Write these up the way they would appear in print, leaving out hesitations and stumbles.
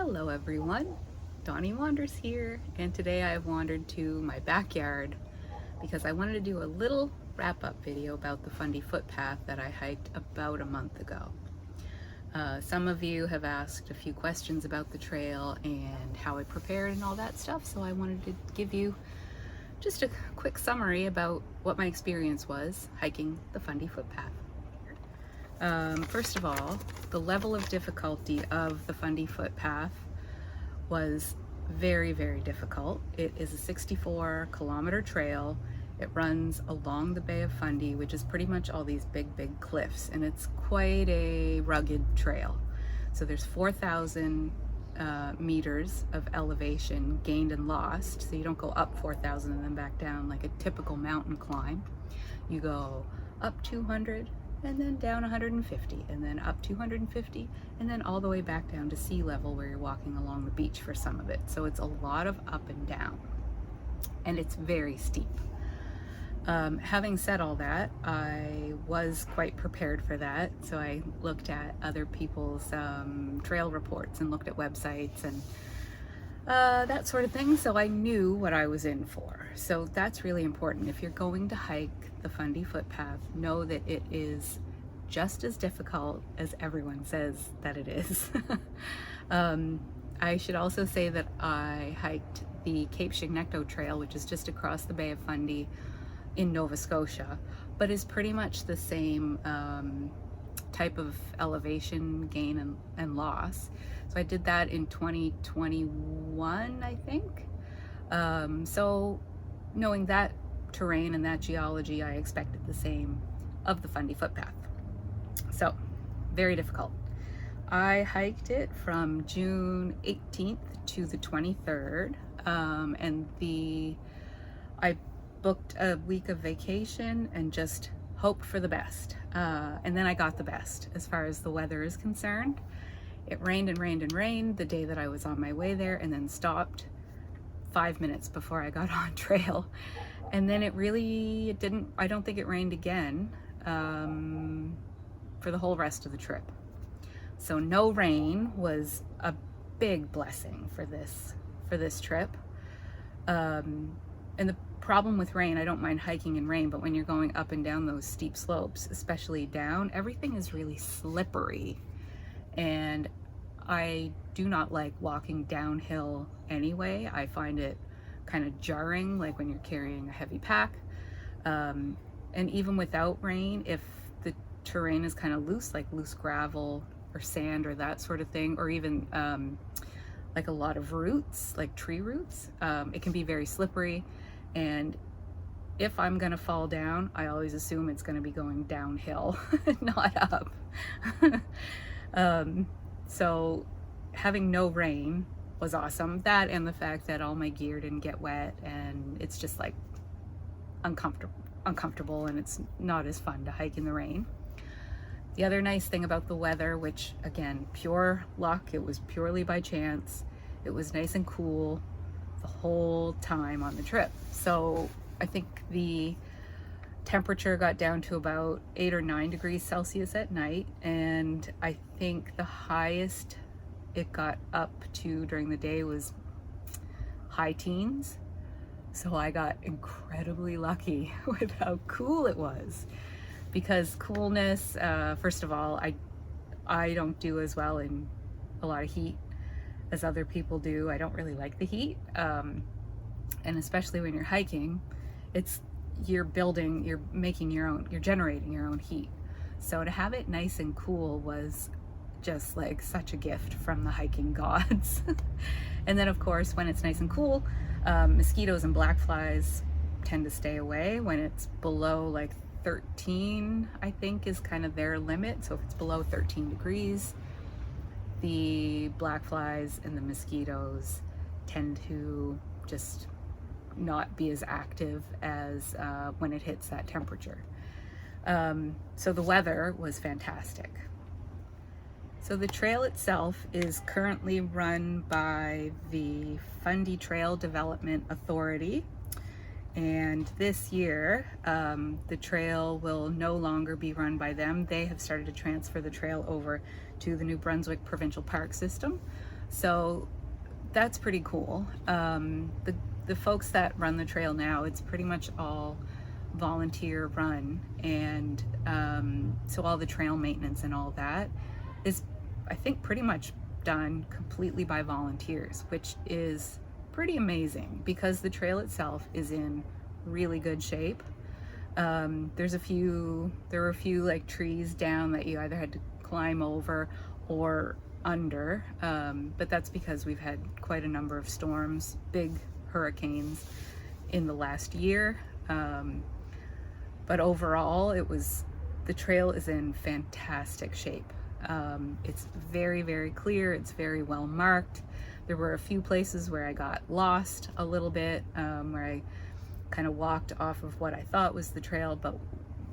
Hello everyone, Donnie Wanders here, and today I've wandered to my backyard because I wanted to do a little wrap-up video about the Fundy Footpath that I hiked about a month ago. Some of you have asked a few questions about the trail and how I prepared and all that stuff, so I wanted to give you just a quick summary about what my experience was hiking the Fundy Footpath. First of all, the level of difficulty of the Fundy Footpath was very, very difficult. It is a 64-kilometer trail. It runs along the Bay of Fundy, which is pretty much all these big cliffs, and it's quite a rugged trail. So there's 4,000 meters of elevation gained and lost, so you don't go up 4,000 and then back down like a typical mountain climb. You go up 200 and then down 150 and then up 250 and then all the way back down to sea level where you're walking along the beach for some of it. So it's a lot of up and down, and it's very steep. Having said all that, I was quite prepared for that, so I looked at other people's trail reports and looked at websites and that sort of thing, so I knew what I was in for. So that's really important. If you're going to hike the Fundy Footpath, know that it is just as difficult as everyone says that it is. I should also say that I hiked the Cape Chignecto Trail, which is just across the Bay of Fundy in Nova Scotia, but is pretty much the same type of elevation gain and loss. So I did that in 2021, I think. So knowing that terrain and that geology, I expected the same of the Fundy Footpath. So very difficult. I hiked it from June 18th to the 23rd, and I booked a week of vacation and just hoped for the best. And then I got the best as far as the weather is concerned. It rained and rained and rained the day that I was on my way there, and then stopped 5 minutes before I got on trail. And then I don't think it rained again for the whole rest of the trip. So no rain was a big blessing for this trip. And the problem with rain, I don't mind hiking in rain, but when you're going up and down those steep slopes, especially down, everything is really slippery. And I do not like walking downhill anyway. I find it kind of jarring, like when you're carrying a heavy pack. And even without rain, if the terrain is kind of loose, like loose gravel or sand or that sort of thing, or even like a lot of roots, like tree roots, it can be very slippery. And if I'm gonna fall down, I always assume it's gonna be going downhill, not up. So having no rain was awesome. That and the fact that all my gear didn't get wet, and it's just like uncomfortable, and it's not as fun to hike in the rain. The other nice thing about the weather, which again, pure luck, it was purely by chance, it was nice and cool the whole time on the trip. So I think the temperature got down to about 8 or 9 degrees Celsius at night, and I think the highest it got up to during the day was high teens. So I got incredibly lucky with how cool it was, because coolness, first of all, I don't do as well in a lot of heat as other people do. I don't really like the heat, and especially when you're hiking, you're generating your own heat. So to have it nice and cool was just like such a gift from the hiking gods. And then of course, when it's nice and cool, mosquitoes and black flies tend to stay away. When it's below like 13, I think is kind of their limit. So if it's below 13 degrees, the black flies and the mosquitoes tend to just not be as active as when it hits that temperature. So the weather was fantastic. So the trail itself is currently run by the Fundy Trail Development Authority, and this year the trail will no longer be run by them. They have started to transfer the trail over to the New Brunswick Provincial Park System. So that's pretty cool. The folks that run the trail now, it's pretty much all volunteer run, and so all the trail maintenance and all that is, I think, pretty much done completely by volunteers, which is pretty amazing because the trail itself is in really good shape. There were a few like trees down that you either had to climb over or under, but that's because we've had quite a number of storms, big hurricanes in the last year. But overall, the trail is in fantastic shape. It's very, very clear. It's very well marked. There were a few places where I got lost a little bit, where I kind of walked off of what I thought was the trail, but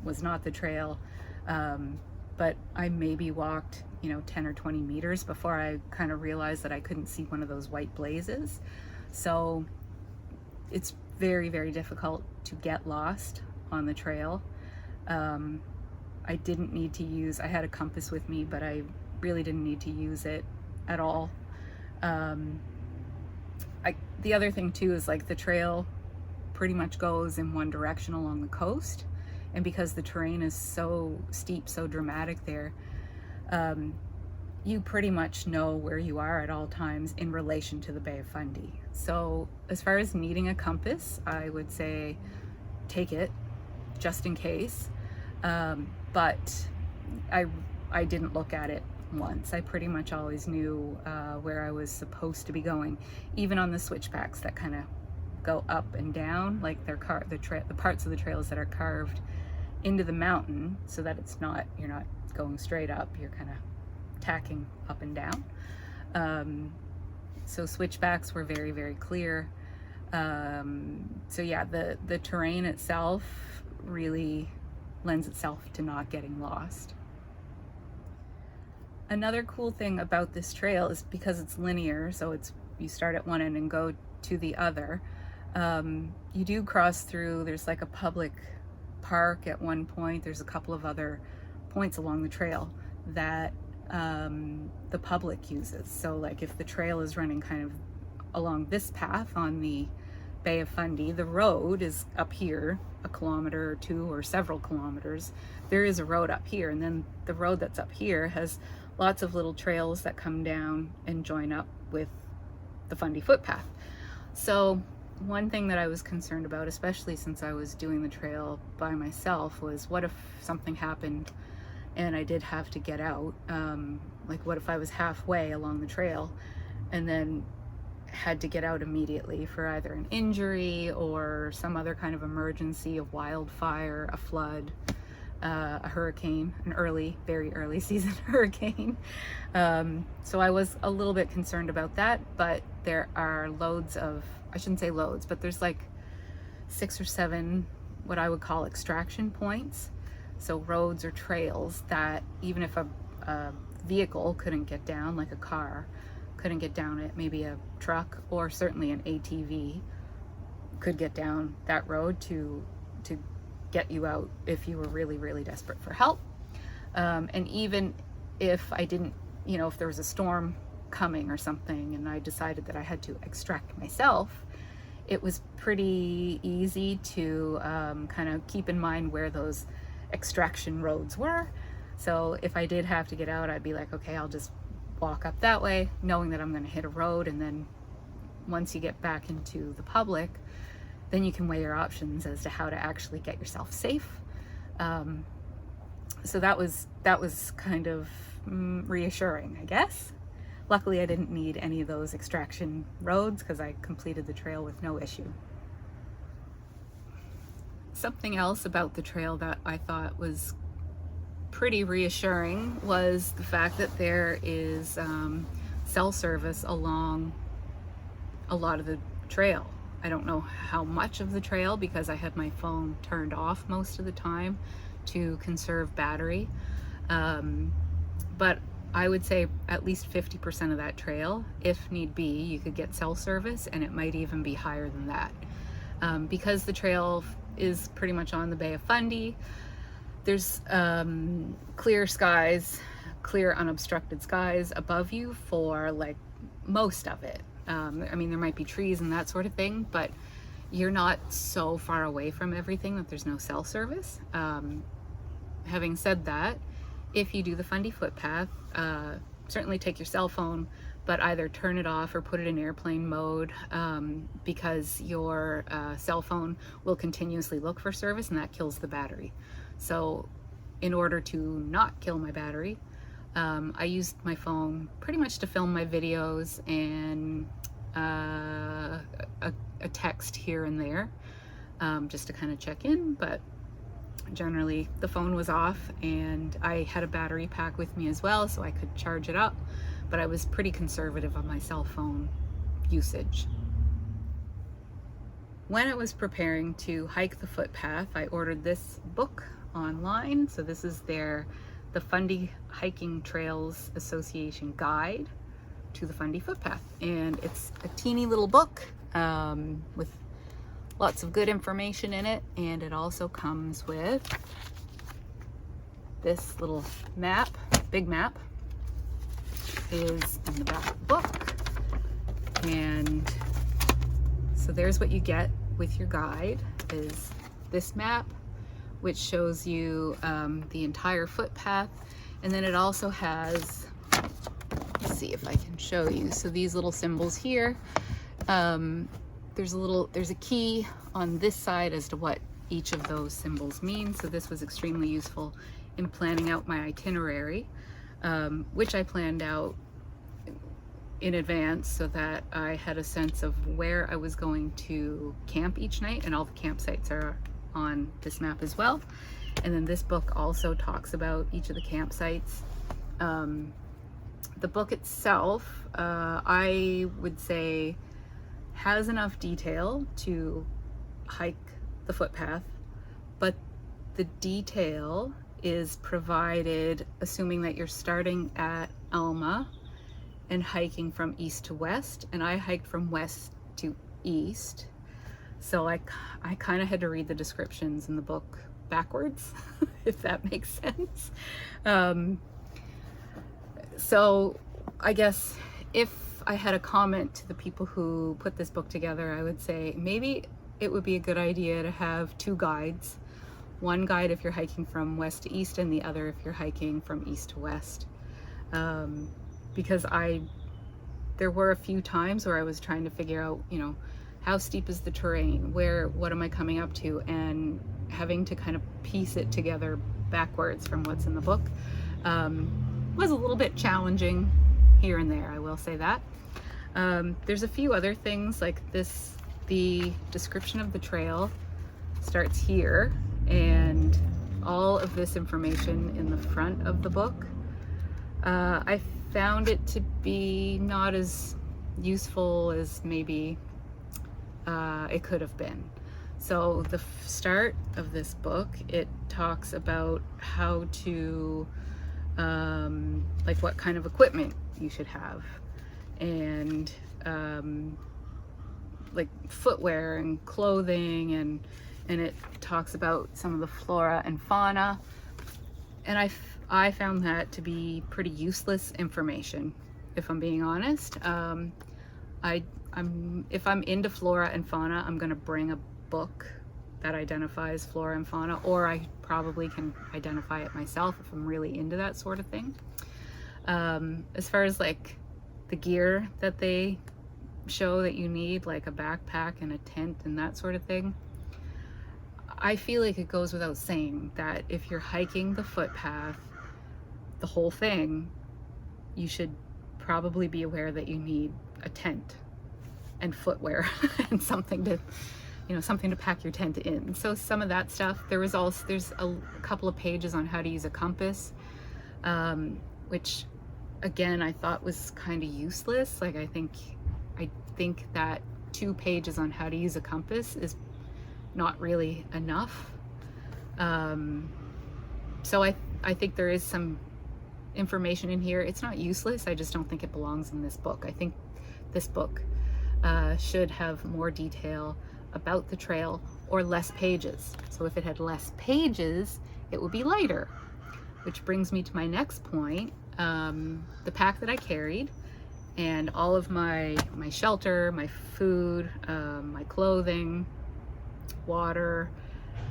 was not the trail. But I maybe walked, 10 or 20 meters before I kind of realized that I couldn't see one of those white blazes. So it's very, very difficult to get lost on the trail. I didn't need to I had a compass with me, but I really didn't need to use it at all. The other thing too is like the trail pretty much goes in one direction along the coast, and because the terrain is so steep, so dramatic there, you pretty much know where you are at all times in relation to the Bay of Fundy. So as far as needing a compass, I would say take it just in case, but I didn't look at it once. I pretty much always knew where I was supposed to be going, even on the switchbacks that kind of go up and down, like the parts of the trails that are carved into the mountain, so that you're not going straight up, you're kind of tacking up and down. So switchbacks were very, very clear. So yeah, the terrain itself really lends itself to not getting lost. Another cool thing about this trail is because it's linear, so you start at one end and go to the other. You do cross through, there's like a public park at one point. There's a couple of other points along the trail that the public uses. So like if the trail is running kind of along this path on the Bay of Fundy, the road is up here, a kilometer or two or several kilometers. There is a road up here, and then the road that's up here has lots of little trails that come down and join up with the Fundy Footpath. So one thing that I was concerned about, especially since I was doing the trail by myself, was what if something happened and I did have to get out? Like what if I was halfway along the trail and then had to get out immediately for either an injury or some other kind of emergency, a wildfire, a flood, a hurricane, very early season hurricane. So I was a little bit concerned about that, but there are I shouldn't say loads, but there's like 6 or 7 what I would call extraction points. So roads or trails that even if a vehicle couldn't get down, like a car couldn't get down it, maybe a truck or certainly an ATV could get down that road to get you out if you were really, really desperate for help. And even if I didn't, if there was a storm coming or something and I decided that I had to extract myself, it was pretty easy to kind of keep in mind where those extraction roads were. So if I did have to get out, I'd be like, okay, I'll just walk up that way, knowing that I'm going to hit a road. And then once you get back into the public, then you can weigh your options as to how to actually get yourself safe. So that was kind of reassuring, I guess. Luckily, I didn't need any of those extraction roads because I completed the trail with no issue. Something else about the trail that I thought was pretty reassuring was the fact that there is cell service along a lot of the trail. I don't know how much of the trail because I had my phone turned off most of the time to conserve battery, but I would say at least 50% of that trail, if need be, you could get cell service, and it might even be higher than that. Because the trail is pretty much on the Bay of Fundy, there's clear skies, clear unobstructed skies above you for like most of it. I mean, there might be trees and that sort of thing, but you're not so far away from everything that there's no cell service. Having said that, if you do the Fundy Footpath, certainly take your cell phone, but either turn it off or put it in airplane mode, because your cell phone will continuously look for service and that kills the battery. So in order to not kill my battery, I used my phone pretty much to film my videos and a text here and there, just to kind of check in, but generally the phone was off, and I had a battery pack with me as well so I could charge it up, but I was pretty conservative on my cell phone usage. When I was preparing to hike the footpath, I ordered this book online. So this is the Fundy Hiking Trails Association guide to the Fundy Footpath, and it's a teeny little book with lots of good information in it, and it also comes with this little map. Big map is in the back of the book, and so there's what you get with your guide, is this map, which shows you the entire footpath, and then it also has, let's see if I can show you, so these little symbols here, there's a key on this side as to what each of those symbols mean. So this was extremely useful in planning out my itinerary, which I planned out in advance so that I had a sense of where I was going to camp each night, and all the campsites are on this map as well. And then this book also talks about each of the campsites. The book itself, I would say, has enough detail to hike the footpath, but the detail is provided assuming that you're starting at Alma and hiking from east to west, and I hiked from west to east, so I kind of had to read the descriptions in the book backwards, if that makes sense. So I guess if I had a comment to the people who put this book together, I would say maybe it would be a good idea to have two guides. One guide if you're hiking from west to east, and the other if you're hiking from east to west. Because there were a few times where I was trying to figure out, how steep is the terrain? What am I coming up to? And having to kind of piece it together backwards from what's in the book was a little bit challenging here and there, I will say that. There's a few other things like this. The description of the trail starts here, and all of this information in the front of the book. I found it to be not as useful as maybe it could have been. So the start of this book, it talks about how to, like what kind of equipment you should have, and like footwear and clothing, and it talks about some of the flora and fauna, and I found that to be pretty useless information, if I'm being honest. If I'm into flora and fauna, I'm gonna bring a book that identifies flora and fauna, or I probably can identify it myself if I'm really into that sort of thing. As far as like the gear that they show that you need, like a backpack and a tent and that sort of thing, I feel like it goes without saying that if you're hiking the footpath, the whole thing, you should probably be aware that you need a tent and footwear and something to pack your tent in. So some of that stuff, there's a couple of pages on how to use a compass, which again I thought was kind of useless. Like I think that 2 pages on how to use a compass is not really enough. So I think there is some information in here. It's not useless, I just don't think it belongs in this book. I think this book should have more detail about the trail, or less pages. So if it had less pages, it would be lighter. Which brings me to my next point. The pack that I carried, and all of my shelter, my food, my clothing, water,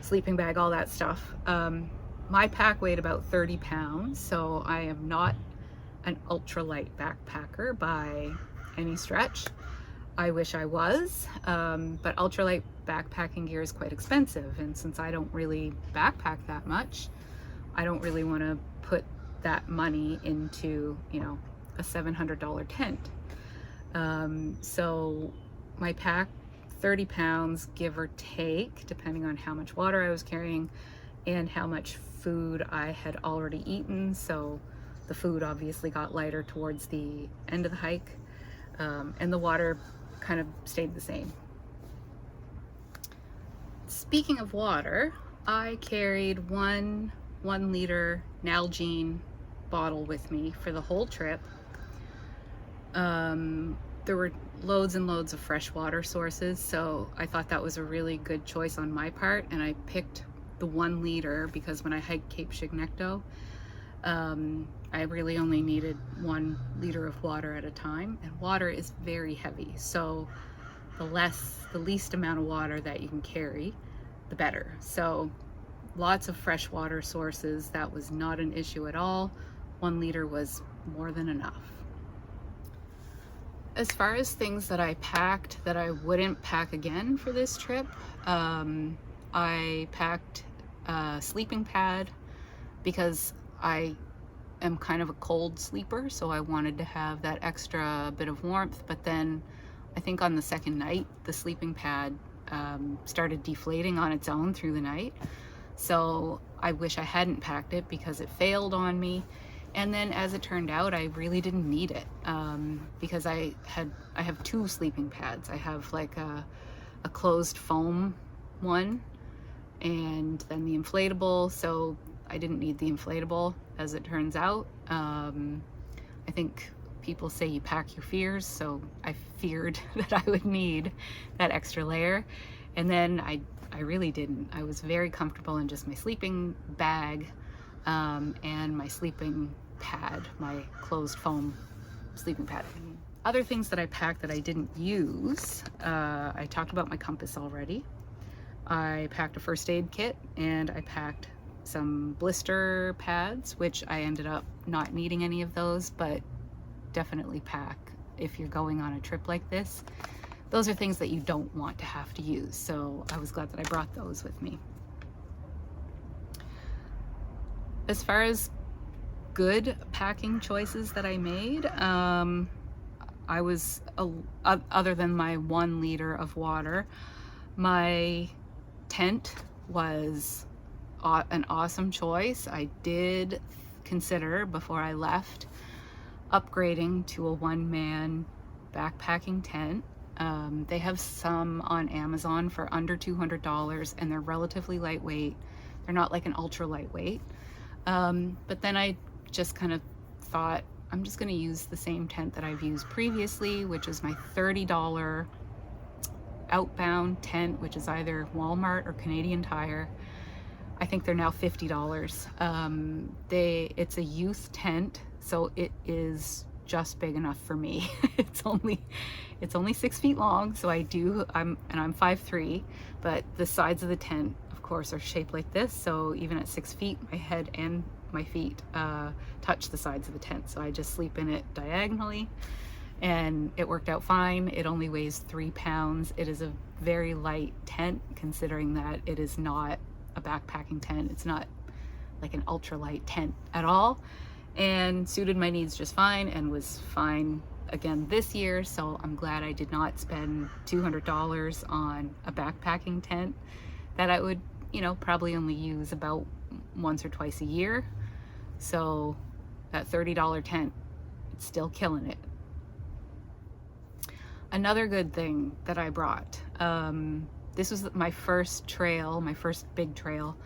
sleeping bag, all that stuff. My pack weighed about 30 pounds, so I am not an ultralight backpacker by any stretch. I wish I was, but ultralight backpacking gear is quite expensive, and since I don't really backpack that much, I don't really want to put that money into, you know, a $700 tent. So my pack, 30 pounds, give or take, depending on how much water I was carrying and how much food I had already eaten. So the food obviously got lighter towards the end of the hike, and the water kind of stayed the same. Speaking of water, I carried one 1-liter Nalgene bottle with me for the whole trip. There were loads and loads of fresh water sources, so I thought that was a really good choice on my part, and I picked the 1 liter because when I hiked Cape Chignecto, I really only needed 1 liter of water at a time, and water is very heavy, so the least amount of water that you can carry, the better. So lots of fresh water sources, that was not an issue at all. 1 liter was more than enough. As far as things that I packed that I wouldn't pack again for this trip, I packed a sleeping pad because I am kind of a cold sleeper, so I wanted to have that extra bit of warmth. But then I think on the second night, the sleeping pad started deflating on its own through the night. So I wish I hadn't packed it because it failed on me. And then as it turned out, I really didn't need it, because I have 2 sleeping pads. I have like a closed foam one and then the inflatable, so I didn't need the inflatable as it turns out. I think people say you pack your fears, so I feared that I would need that extra layer, and then I really didn't. I was very comfortable in just my sleeping bag, and my sleeping pad, my closed foam sleeping pad. Other things that I packed that I didn't use, I talked about my compass already. I packed a first aid kit, and I packed some blister pads, which I ended up not needing any of those, but definitely pack if you're going on a trip like this. Those are things that you don't want to have to use, so I was glad that I brought those with me. As far as good packing choices that I made, I was, other than my 1 liter of water, my tent was an awesome choice. I did consider, before I left, upgrading to a 1-man backpacking tent. They have some on Amazon for under $200, and they're relatively lightweight. They're not like an ultra lightweight. But then I just kind of thought, I'm just going to use the same tent that I've used previously, which is my $30 outbound tent, which is either Walmart or Canadian Tire. I think they're now $50. It's a youth tent, so it is just big enough for me. It's only 6 feet long, so I'm 5'3", but the sides of the tent, of course, are shaped like this, so even at 6 feet, my head and my feet touch the sides of the tent, so I just sleep in it diagonally, and it worked out fine. It only weighs 3 pounds. It is a very light tent, considering that it is not a backpacking tent. It's not like an ultralight tent at all, and suited my needs just fine, and was fine again this year. So I'm glad I did not spend $200 on a backpacking tent that I would, probably only use about once or twice a year. So that $30 tent, it's still killing it. Another good thing that I brought, this was my first big trail,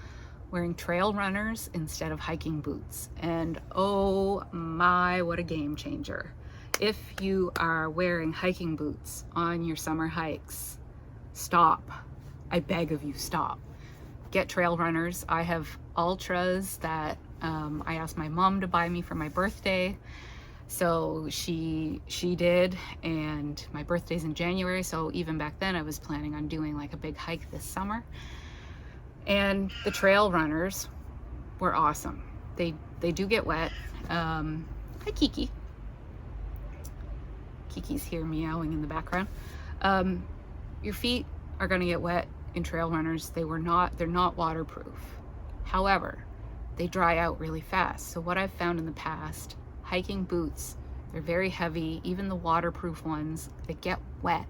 wearing trail runners instead of hiking boots. And oh my, what a game changer. If you are wearing hiking boots on your summer hikes, stop. I beg of you, stop. Get trail runners. I have Ultras that I asked my mom to buy me for my birthday. So she did, and my birthday's in January, so even back then I was planning on doing like a big hike this summer. And the trail runners were awesome. They do get wet. Hi Kiki. Kiki's here meowing in the background. Your feet are gonna get wet in trail runners. They're not waterproof. However, they dry out really fast. So what I've found in the past, hiking boots, they're very heavy. Even the waterproof ones, they get wet,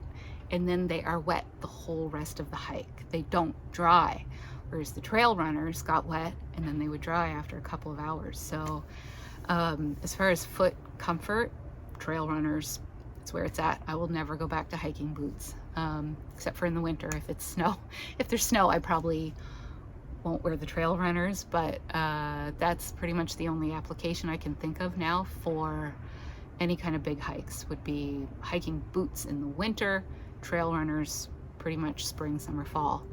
and then they are wet the whole rest of the hike. They don't dry. Whereas the trail runners got wet and then they would dry after a couple of hours. So as far as foot comfort, trail runners, it's where it's at. I will never go back to hiking boots, except for in the winter if it's snow. If there's snow, I probably won't wear the trail runners, but that's pretty much the only application I can think of now for any kind of big hikes, would be hiking boots in the winter, trail runners pretty much spring, summer, fall,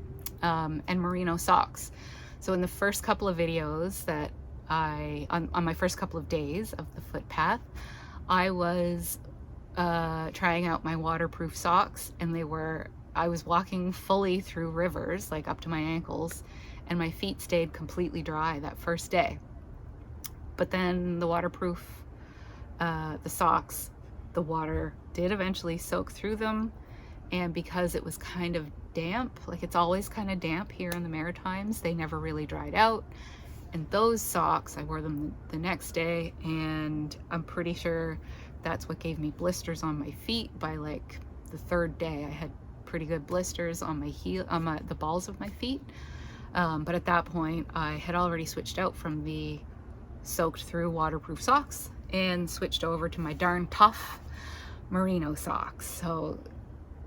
and merino socks. So in the first couple of videos that on my first couple of days of the footpath, I was trying out my waterproof socks, and I was walking fully through rivers, like up to my ankles, and my feet stayed completely dry that first day. But then the waterproof, the socks, the water did eventually soak through them, and because it was kind of damp, like it's always kind of damp here in the Maritimes, they never really dried out. And those socks, I wore them the next day, and I'm pretty sure that's what gave me blisters on my feet. By like the third day, I had pretty good blisters on my heel, on the balls of my feet. But at that point, I had already switched out from the soaked through waterproof socks and switched over to my darn tough merino socks. So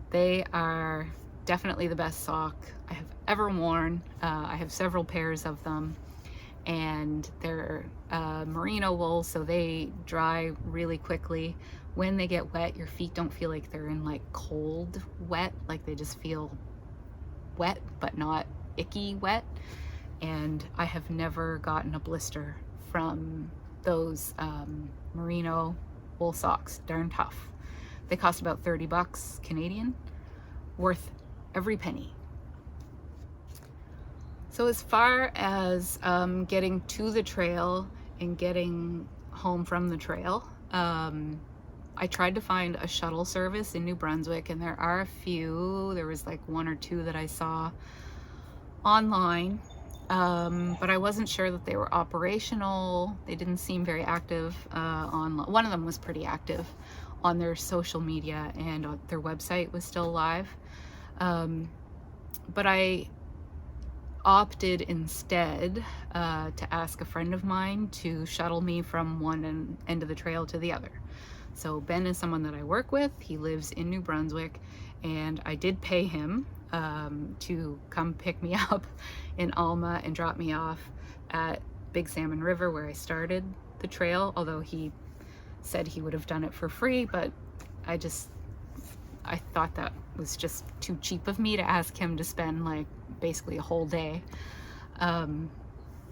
they are definitely the best sock I have ever worn. I have several pairs of them, and they're merino wool, so they dry really quickly. When they get wet, your feet don't feel like they're in like cold wet, like they just feel wet but not icky wet. And I have never gotten a blister from those merino wool socks. Darn tough. They cost about 30 bucks Canadian, worth every penny. So as far as getting to the trail and getting home from the trail, I tried to find a shuttle service in New Brunswick, and there are a few. There was like one or two that I saw online, but I wasn't sure that they were operational. They didn't seem very active online. One of them was pretty active on their social media, and their website was still live. But I opted instead to ask a friend of mine to shuttle me from one end of the trail to the other. So Ben is someone that I work with. He lives in New Brunswick, and I did pay him to come pick me up in Alma and drop me off at Big Salmon River, where I started the trail, although he said he would have done it for free, but I thought that was just too cheap of me to ask him to spend like basically a whole day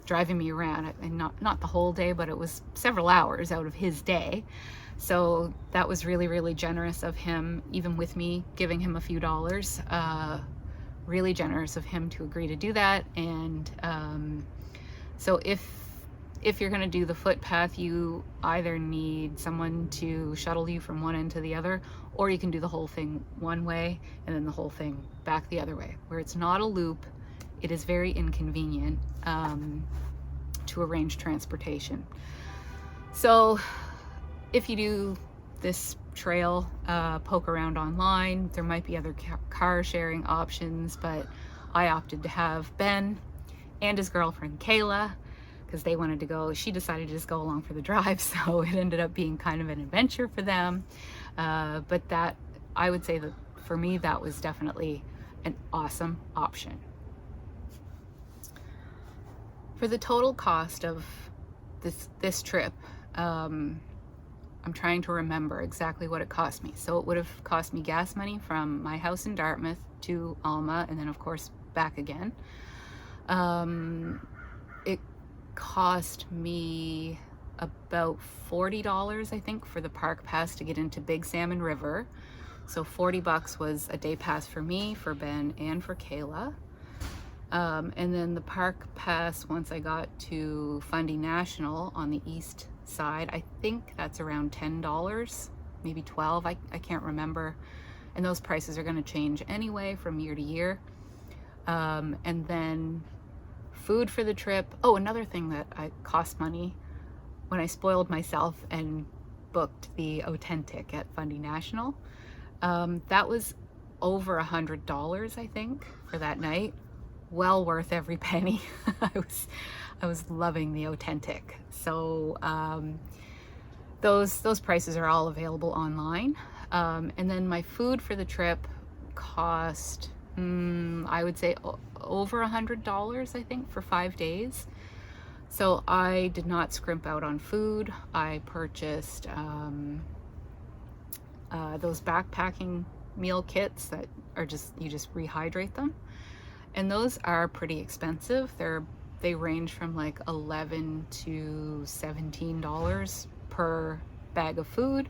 driving me around, and not the whole day, but it was several hours out of his day. So that was really, really generous of him, even with me giving him a few dollars. Really generous of him to agree to do that. And so if you're going to do the footpath, you either need someone to shuttle you from one end to the other, or you can do the whole thing one way and then the whole thing back the other way. Where it's not a loop, it is very inconvenient to arrange transportation. So if you do this trail, poke around online. There might be other car sharing options, but I opted to have Ben and his girlfriend Kayla, because they wanted to go. She decided to just go along for the drive, so it ended up being kind of an adventure for them. But that, I would say that for me, that was definitely an awesome option. For the total cost of this trip, I'm trying to remember exactly what it cost me. So it would have cost me gas money from my house in Dartmouth to Alma, and then of course back again. It cost me about $40, I think, for the park pass to get into Big Salmon River. So $40 was a day pass for me, for Ben, and for Kayla. And then the park pass, once I got to Fundy National on the east side, I think that's around $10, maybe $12, I can't remember. And those prices are going to change anyway from year to year. And then food for the trip. Oh, another thing that cost money, when I spoiled myself and booked the authentic at Fundy National, that was over $100, I think, for that night. Well worth every penny. I was loving the authentic. So those prices are all available online. And then my food for the trip cost, I would say over $100, I think, for 5 days. So I did not scrimp out on food. I purchased those backpacking meal kits that are you just rehydrate them. And those are pretty expensive. They range from like $11 to $17 per bag of food.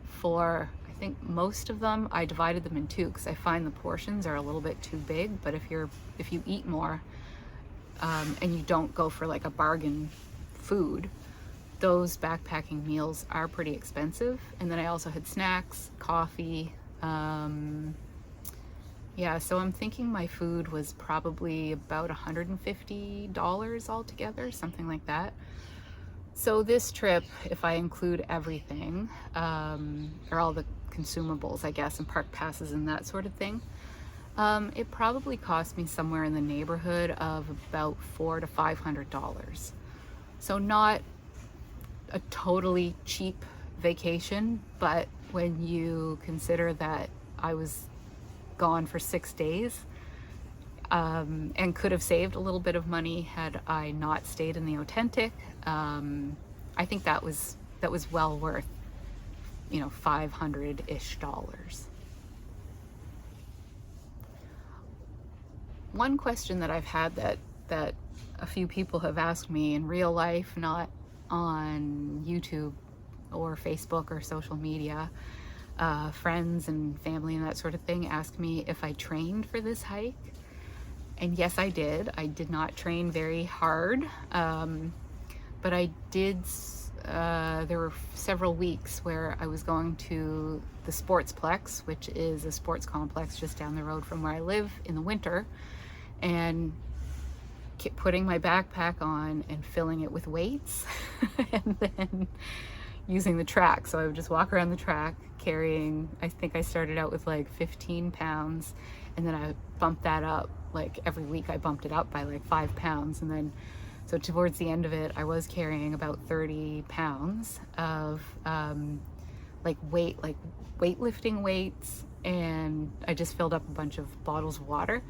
For, I think, most of them, I divided them in two because I find the portions are a little bit too big. But if you eat more and you don't go for like a bargain food, those backpacking meals are pretty expensive. And then I also had snacks, coffee. Yeah, so I'm thinking my food was probably about $150 altogether, something like that. So this trip, if I include everything, or all the consumables, I guess, and park passes and that sort of thing, it probably cost me somewhere in the neighborhood of about $400 to $500. So not a totally cheap vacation, but when you consider that I was gone for 6 days, and could have saved a little bit of money had I not stayed in the authentic, I think that was well worth, $500-ish. One question that I've had that a few people have asked me in real life, not on YouTube or Facebook or social media, friends and family and that sort of thing, ask me if I trained for this hike. And yes, I did. I did not train very hard, but I did. There were several weeks where I was going to the Sportsplex, which is a sports complex just down the road from where I live, in the winter, and putting my backpack on and filling it with weights and then using the track. So I would just walk around the track carrying, I think I started out with like 15 pounds, and then I bumped that up. Like every week I bumped it up by like 5 pounds, and then so towards the end of it I was carrying about 30 pounds of weightlifting weights, and I just filled up a bunch of bottles of water,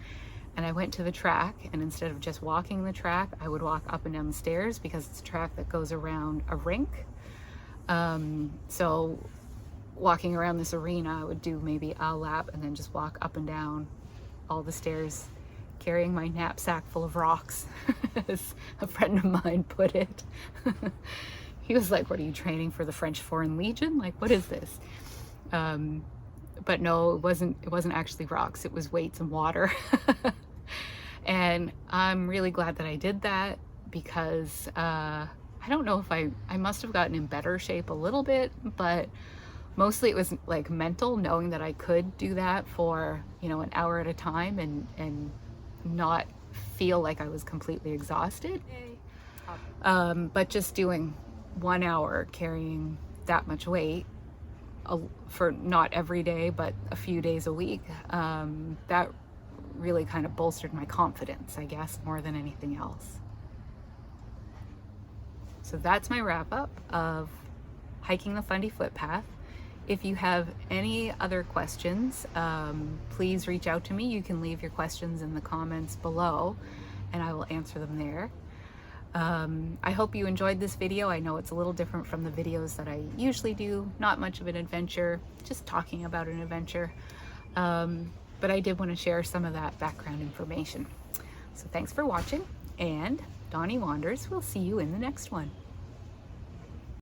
and I went to the track, and instead of just walking the track, I would walk up and down the stairs because it's a track that goes around a rink. So walking around this arena, I would do maybe a lap and then just walk up and down all the stairs carrying my knapsack full of rocks, as a friend of mine put it. He was like, "What are you, training for the French Foreign Legion? Like, what is this?" But no, it wasn't actually rocks. It was weights and water. And I'm really glad that I did that, because I don't know if I must have gotten in better shape a little bit, but mostly it was like mental, knowing that I could do that for, an hour at a time and not feel like I was completely exhausted. But just doing 1 hour carrying that much weight for not every day, but a few days a week, that really kind of bolstered my confidence, I guess, more than anything else. So that's my wrap up of hiking the Fundy Footpath. If you have any other questions, please reach out to me. You can leave your questions in the comments below and I will answer them there. I hope you enjoyed this video. I know it's a little different from the videos that I usually do. Not much of an adventure, just talking about an adventure. But I did want to share some of that background information. So thanks for watching, and Donnie Wanders. We'll see you in the next one.